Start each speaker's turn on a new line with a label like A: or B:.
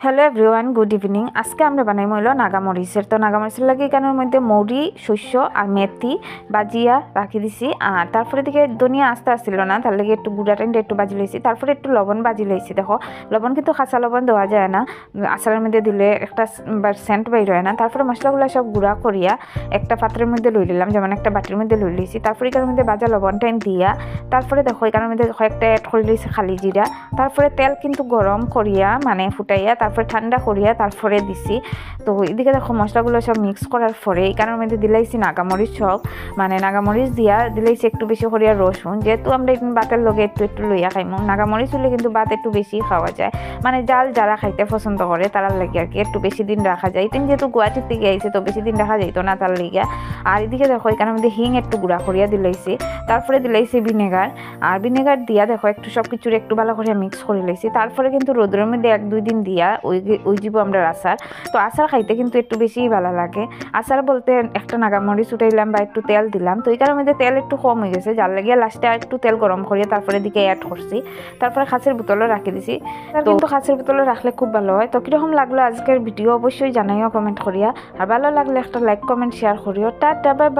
A: Hello everyone, good evening. আজকে আমরা বানাই হইল নাগামরিচের। তো নাগামরিচের লাগে এখানের মধ্যে মৌরি, শস্য আর মেথি বাজিয়া রাখি দিছি। আর তারপরে দিকে ধনিয়া আস্তে আসছিল না, তার লাগে একটু গুঁড়া টাইনটা একটু বাজি লইছি। তারপরে একটু লবণ বাজি লইছি। দেখো লবণ কিন্তু কাঁচা লবণ দেওয়া যায় না, আচারের মধ্যে দিলে একটা সেন্ট বাইর হয় না। তারপরে মশলাগুলো সব গুঁড়া করিয়া একটা পাত্রের মধ্যে লই নিলাম, যেমন একটা বাটির মধ্যে লই লইছি। তারপরে এখানের মধ্যে বাজা লবণ টাইন দিয়া তারপরে দেখো এখানের মধ্যে কয়েকটা অ্যাড করে লইছি খালি জিরা। তারপরে তেল কিন্তু গরম করিয়া মানে ফুটাইয়া তারপরে ঠান্ডা করিয়া তারপরে দিছি। তো এদিকে দেখো মশলাগুলো সব মিক্স করার পরে এখানের মধ্যে দিলাইছি নাগামরিচ সব, মানে নাগামরিচ দিয়া দিলাইছি একটু বেশি করিয়া রসুন, যেহেতু আমরা ভাতের লগে একটু একটু লইয়া খাইমু। নাগামরিচ হলে কিন্তু ভাত একটু বেশি খাওয়া যায়, মানে জাল যারা খাইতে পছন্দ করে তার লাগে আর কি একটু বেশি দিন রাখা যায়। কিন্তু যেহেতু গুয়াহাটির থেকে আইছে তো বেশি দিন রাখা যাইতো না তার লিগা। আর এদিকে দেখো এখানের মধ্যে হিং একটু গুঁড়া করিয়া দিলাইছি। তারপরে দিলাইছি ভিনেগার, আর ভিনেগার দিয়া দেখো একটু সব কিছুর একটু ভালো করে মিক্স করে লাইছি। তারপরে কিন্তু রোদের মধ্যে 1-2 দিন দিয়া ওই যাব আমরা আচার। তো আচার খাইতে কিন্তু একটু বেশিই ভালো লাগে। আচার বলতে একটা নাগামরিচ উঠাইলাম বা একটু তেল দিলাম, তো এই কারণে মধ্যে তেল একটু কম হয়ে গেছে, যার লাগিয়ে লাস্টে আর একটু তেল গরম করিয়ে তারপরে দিকে অ্যাড করছি। তারপরে খাঁচের বোতলে রাখি দিছি। তো কিন্তু খাঁচের বোতলে রাখলে খুব ভালো হয়। তো কীরকম লাগলো আজকের ভিডিও অবশ্যই জানাইও কমেন্ট করিয়া, আর ভালো লাগলে একটা লাইক কমেন্ট শেয়ার করিও। Tata, bye bye.